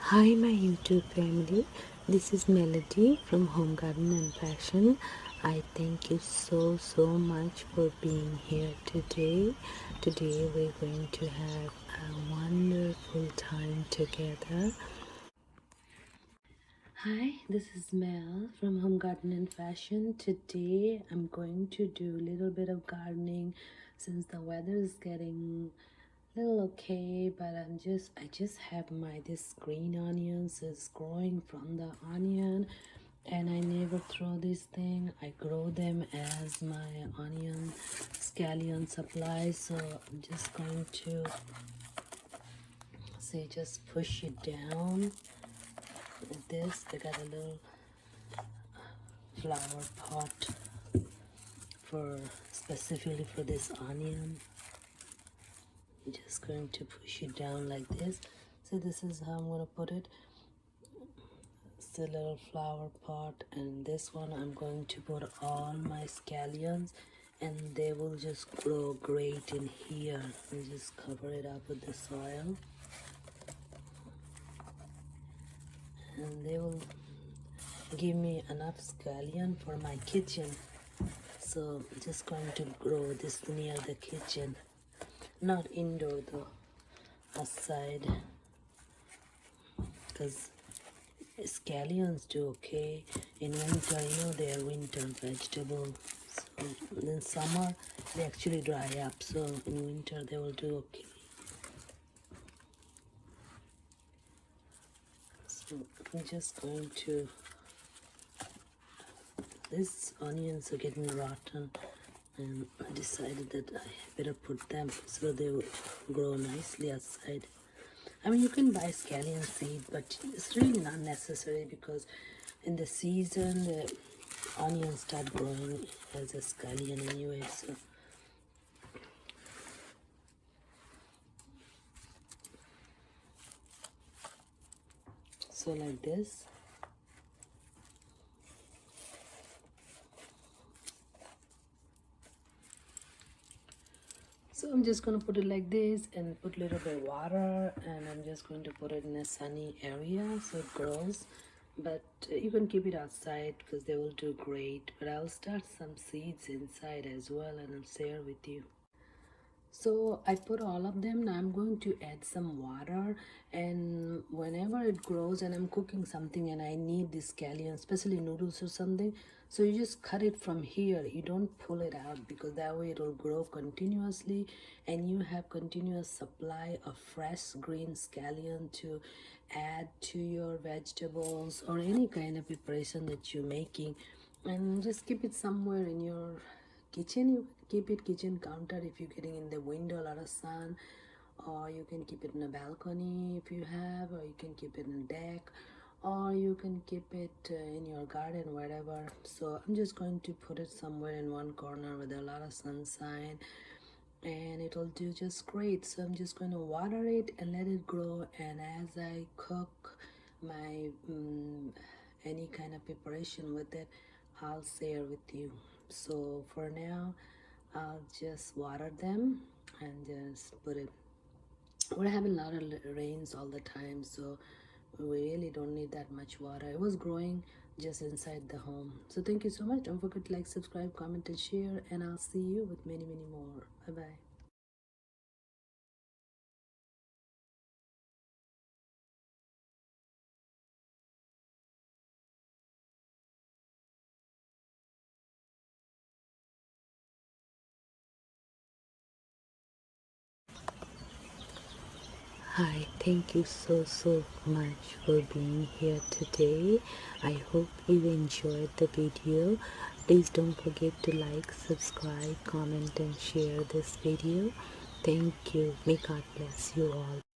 Hi my YouTube family, this is Melody from Home Garden and Fashion. I thank you so much for being here today. Today we're going to have a wonderful time together. Hi, this is Mel from Home Garden and Fashion. Today I'm going to do a little bit of gardening since the weather is getting little okay, but I just have this green onions is growing from the onion, and I never throw this thing. I grow them as my onion scallion supply. So I'm just going to say just push it down like this. I got a little flower pot for specifically for this onion. I'm just going to push it down like this. So this is how I'm going to put it. It's a little flower pot, and this one I'm going to put all my scallions, and they will just grow great in here. And just cover it up with the soil, and they will give me enough scallion for my kitchen. So I'm just going to grow this near the kitchen, not indoor though, outside, because scallions do okay in winter. They are winter vegetable. So in summer they actually dry up, so in winter they will do okay. So I'm just going to, these onions are getting rotten, and I decided that I better put them so they will grow nicely outside. I mean, you can buy scallion seed, but it's really not necessary because in the season the onions start growing as a scallion anyway. So like this. So I'm just going to put it like this and put a little bit of water, and I'm just going to put it in a sunny area so it grows. But you can keep it outside because they will do great. But I'll start some seeds inside as well, and I'll share with you. So I put all of them. Now I'm going to add some water, and whenever it grows and I'm cooking something and I need this scallion, especially noodles or something, so you just cut it from here. You don't pull it out, because that way it will grow continuously and you have continuous supply of fresh green scallion to add to your vegetables or any kind of preparation that you're making. And just keep it somewhere in your kitchen. You keep it kitchen counter if you're getting in the window a lot of sun, or you can keep it in a balcony if you have, or you can keep it in a deck, or you can keep it in your garden, whatever. So I'm just going to put it somewhere in one corner with a lot of sunshine, and it'll do just great. So I'm just going to water it and let it grow, and as I cook my any kind of preparation with it, I'll share with you. So for now, I'll just water them and just put it. We're having a lot of rains all the time, so we really don't need that much water. It was growing just inside the home. So thank you so much. Don't forget to like, subscribe, comment, and share, and I'll see you with many more. Bye bye. Hi, thank you so much for being here today. I hope you enjoyed the video. Please don't forget to like, subscribe, comment, and share this video. Thank you. May God bless you all.